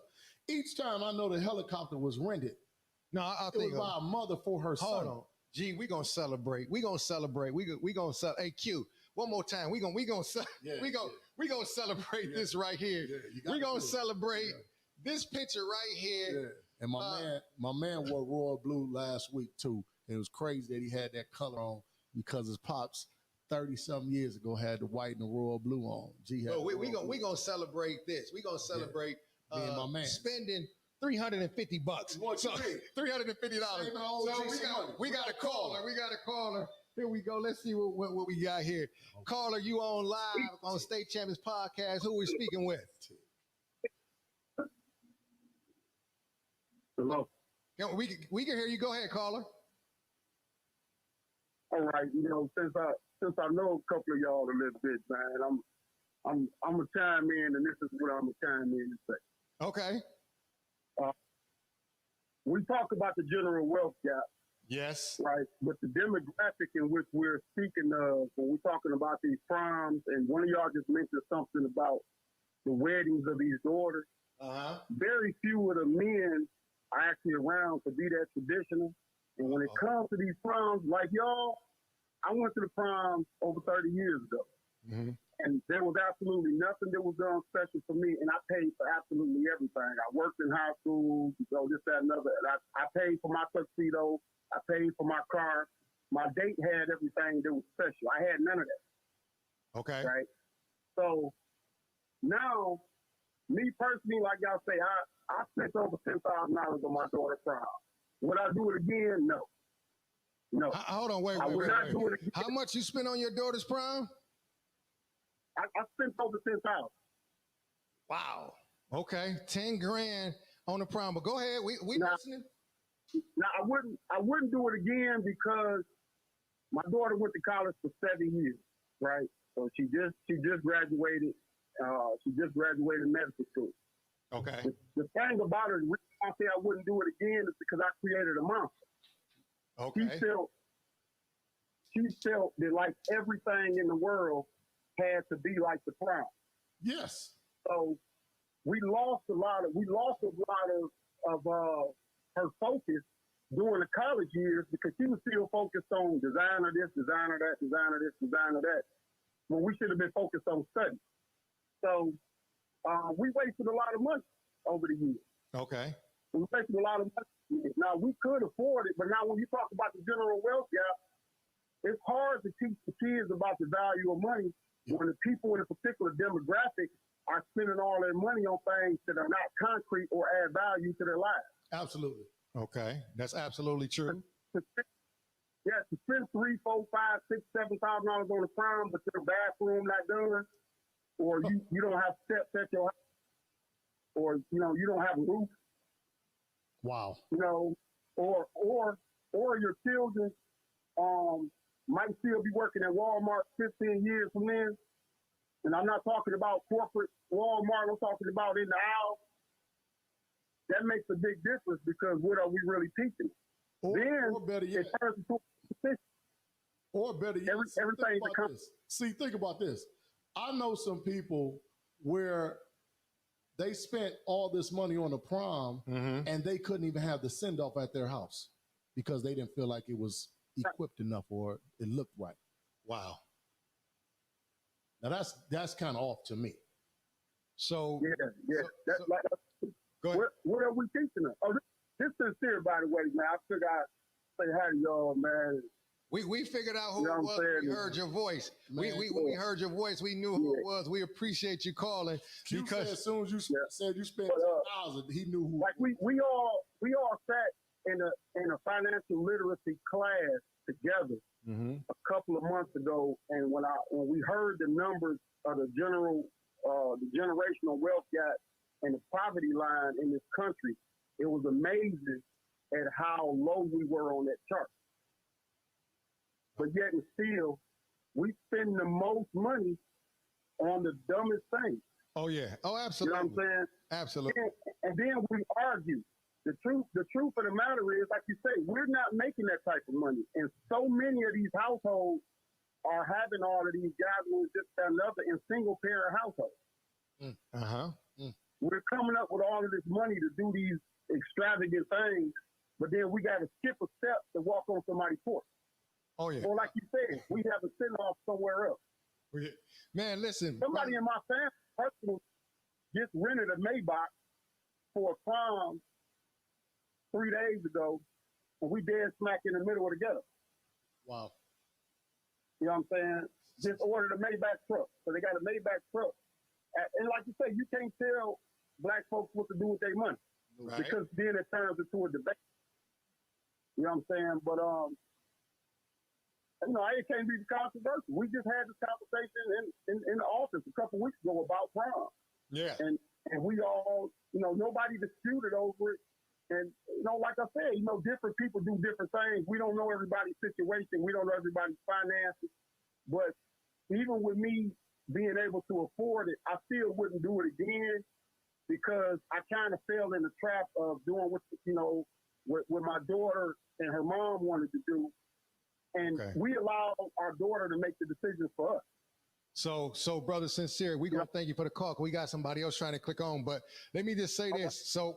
Each time I know the helicopter was rented, I it think was by a mother for her son. Hold on. Gee, we're gonna celebrate. We're gonna celebrate. We gonna celebrate. Hey, Q, one more time. We're gonna celebrate this right here. Yeah, we're gonna celebrate this picture right here. Yeah. And my man wore royal blue last week too. And it was crazy that he had that color on because his pops 30-something years ago had the white and the royal blue on. We gonna celebrate this. We're gonna celebrate being my man. Spending $350. What you mean? $350. So we got a caller. We got a caller. Here we go. Let's see what we got here. Okay. Caller, you on live on State Champions Podcast. Who we speaking with? Hello. We can hear you. Go ahead, caller. All right. Since I know a couple of y'all a little bit, man, I'm gonna chime in, and this is what I'm gonna chime in and say. Okay. We talk about the general wealth gap. Yes. Right. But the demographic in which we're speaking of when we're talking about these proms, and one of y'all just mentioned something about the weddings of these daughters. Very few of the men are actually around to be that traditional. And when it comes to these proms, like y'all, I went to the prom over 30 years ago. Mm-hmm. And there was absolutely nothing that was done special for me. And I paid for absolutely everything. I worked in high school, this, that, and other. And I paid for my tuxedo. I paid for my car. My date had everything that was special. I had none of that. Okay. Right? So now, me personally, like y'all say, I spent over $10,000 on my daughter's prom. Would I do it again? No. No. Hold on, wait. How much you spent on your daughter's prom? I spent over $10,000. Wow. Okay, 10 grand on the prom. But go ahead. We listening. Now I wouldn't do it again because my daughter went to college for 7 years, right? So she just graduated. She just graduated medical school. Okay. The thing about it, the reason I say I wouldn't do it again is because I created a monster. Okay. She felt that like everything in the world had to be like the prom. Yes. So we lost a lot of her focus during the college years because she was still focused on designer this, designer that, designer this, designer that, when we should have been focused on study. So we wasted a lot of money over the years. Okay. We wasted a lot of money. Now, we could afford it, but now when you talk about the general wealth gap, it's hard to teach the kids about the value of money when the people in a particular demographic are spending all their money on things that are not concrete or add value to their lives. Absolutely. Okay. That's absolutely true. To spend $3,000, $4,000, $5,000, $6,000, $7,000 on a prom, but your bathroom not done, or you don't have steps at your house, or you don't have a roof. Wow. Or your children might still be working at Walmart 15 years from then. And I'm not talking about corporate Walmart. I'm talking about in the aisle. That makes a big difference because what are we really teaching? Or better yet, it turns into a position. Or better yet, think about this. I know some people where they spent all this money on a prom and they couldn't even have the send off at their house because they didn't feel like it was equipped enough or it looked right. Wow. Now that's kind of off to me. So That's so- like, go ahead. what are we teaching them? Oh, this sincere, by the way, man. I figured I'd say hi to y'all, man. We figured out who You know it what was. I'm We saying? heard your voice. Man, We heard your voice. We knew who it was. We appreciate you calling Q said because as soon as you said you spent But, 10,000, he knew who. Like we all sat in a financial literacy class together a couple of months ago, and when we heard the numbers of the generational wealth gap and the poverty line in this country, it was amazing at how low we were on that chart. But yet and still, we spend the most money on the dumbest things. Oh yeah. Oh, You know absolutely. what I'm saying? Absolutely. And then we argue. The truth of the matter is, like you say, we're not making that type of money. And so many of these households are having all of these guys who are just another in single parent households. We're coming up with all of this money to do these extravagant things, but then we got to skip a step to walk on somebody's porch. Oh yeah. Or like you said, we have a send off somewhere else. Man, listen. Somebody in my family just rented a Maybach for a prom 3 days ago, and we dead smack in the middle of the ghetto. Wow. You know what I'm saying? Just ordered a Maybach truck. So they got a Maybach truck. And like you say, you can't tell black folks what to do with their money. Right. Because then it turns into a debate. You know what I'm saying? But it can't be controversial. We just had this conversation in the office a couple weeks ago about prom. Yeah. And we all, nobody disputed over it. And, like I said, different people do different things. We don't know everybody's situation. We don't know everybody's finances. But even with me being able to afford it, I still wouldn't do it again because I kind of fell in the trap of doing what my daughter and her mom wanted to do. And we allowed our daughter to make the decisions for us. So brother Sincere, we're going to thank you for the call. We got somebody else trying to click on, but let me just say this. So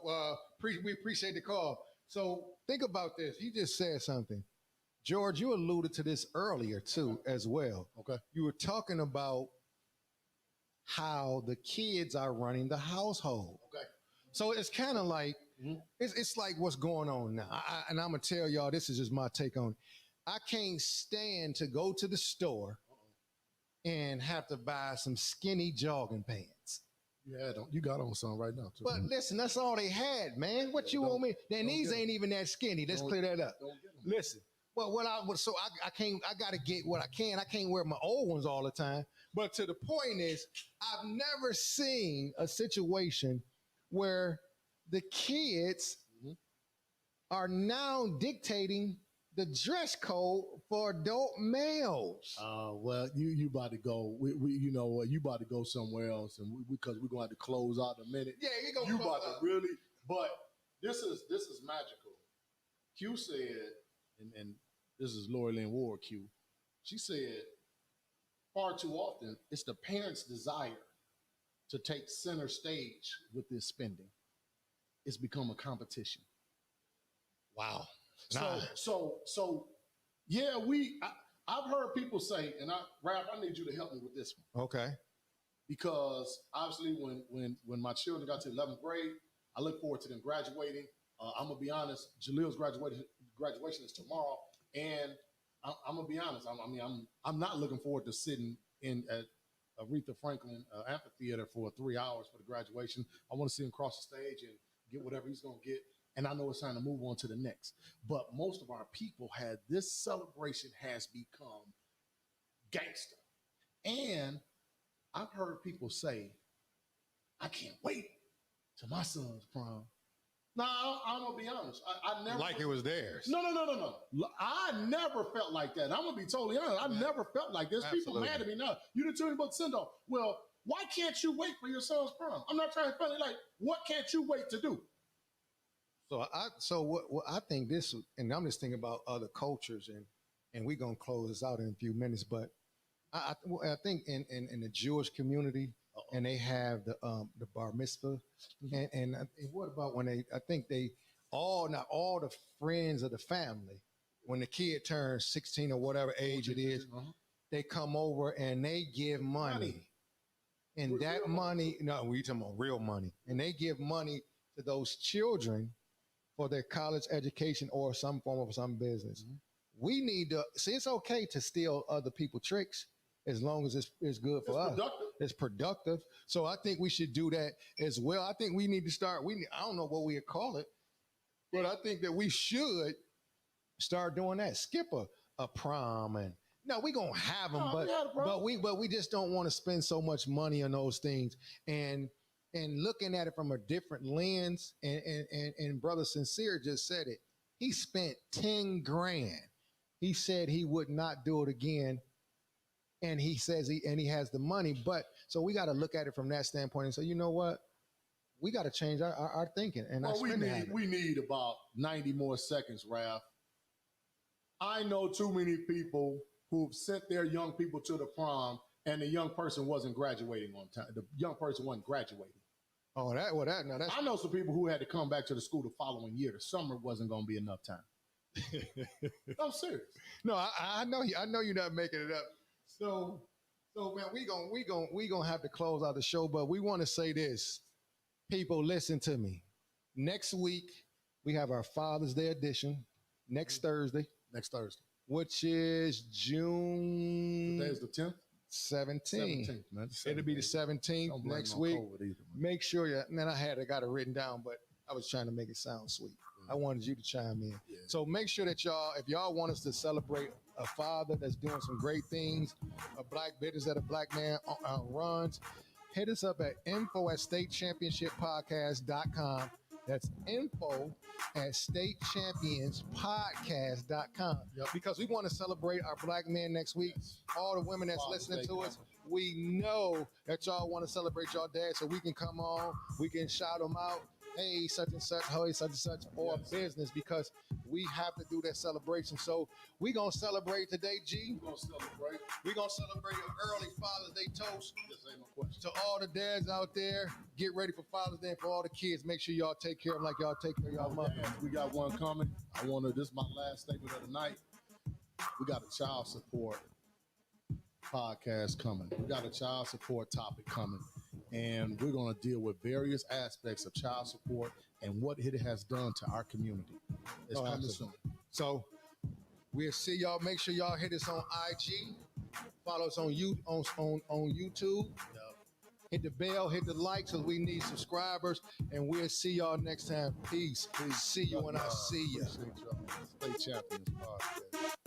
we appreciate the call. So think about this. You just said something. George, you alluded to this earlier too, as well. Okay. You were talking about how the kids are running the household. Okay. So it's kind of like, it's like what's going on now. And I'm going to tell y'all, this is just my take on it. I can't stand to go to the store and have to buy some skinny jogging pants. You got on some right now too. But listen, that's all they had, man. What you want me? Then these ain't even that skinny. Let's clear that up. Listen. Well, I gotta get what I can. I can't wear my old ones all the time. But to the point is, I've never seen a situation where the kids are now dictating the dress code for adult males. Well, you about to go. You know what? You about to go somewhere else, and because we're going to have to close out in a minute. Yeah, you about to really. But this is magical. Q said, and this is Lori Lynn Ward. Q, she said, far too often it's the parents' desire to take center stage with this spending. It's become a competition. Wow. So yeah, I've heard people say, and Ralph, I need you to help me with this one. Okay. Because obviously when my children got to 11th grade, I look forward to them graduating. I'm gonna be honest, Jalil's graduation is tomorrow, and I'm gonna be honest. I'm not looking forward to sitting in at Aretha Franklin amphitheater for 3 hours for the graduation. I want to see him cross the stage and get whatever he's gonna get. And I know it's time to move on to the next. But most of our people had this celebration has become gangster. And I've heard people say, I can't wait to my son's prom. No, I'm going to be honest. I never. Like it was theirs. No. I never felt like that. I'm going to be totally honest. I never felt like this. People mad at me now. You didn't tell me about the send-off. Well, why can't you wait for your son's prom? I'm not trying to funny. Like, what can't you wait to do? So what I think this, and I'm just thinking about other cultures, and we're gonna close this out in a few minutes. But I think in the Jewish community, and they have the bar mitzvah, and what about when I think not all the friends of the family, when the kid turns 16 or whatever age it is, they come over and they give money. And that money, no, we talking about real money. And they give money to those children for their college education or some form of some business. We need to see, it's okay to steal other people's tricks as long as it's good for us. It's productive. So I think we should do that as well. I think we need to start, I don't know what we would call it, but I think that we should start doing that. Skip a prom and no, we gonna have them, but we just don't want to spend so much money on those things and looking at it from a different lens. And Brother Sincere just said it. He spent 10 grand. He said he would not do it again, and he says he has the money. But so we got to look at it from that standpoint and say, you know what, we got to change our thinking and our spending habits. We need about 90 more seconds, Raph. I know too many people who've sent their young people to the prom and the young person wasn't graduating on time. The young person wasn't graduating. Oh, that's. I know some people who had to come back to the school the following year. The summer wasn't going to be enough time. I'm serious. No, I know you're not making it up. So man, we gonna have to close out the show, but we want to say this. People, listen to me. Next week we have our Father's Day edition. Next Thursday, which is June. Today is the 10th. 17th. Man. It'll be the 17th next week. Make sure you, man, I got it written down, but I was trying to make it sound sweet. I wanted you to chime in. Yeah. So make sure that y'all, if y'all want us to celebrate a father that's doing some great things, a black business that a black man runs, hit us up at info@statechampionshippodcast.com. That's info@statechampionsPodcast.com. Yep. Because we want to celebrate our black men next week. Yes. All the women that's listening to us, we know that y'all want to celebrate y'all dad, so we can come on, we can shout them out. Hey, such and such, hey, such and such, or business, because we have to do that celebration. So we're going to celebrate today, G. We're going to celebrate an early Father's Day toast. Yes, ain't no question. To all the dads out there, get ready for Father's Day. And for all the kids, make sure y'all take care of them like y'all take care of y'all mother. We got one coming. This is my last statement of the night. We got a child support podcast coming. We got a child support topic coming. And we're going to deal with various aspects of child support and what it has done to our community. It's coming soon. So we'll see y'all. Make sure y'all hit us on IG. Follow us on YouTube. Hit the bell, hit the like, so we need subscribers. And we'll see y'all next time. Peace. See you when I see you. State Champions Podcast.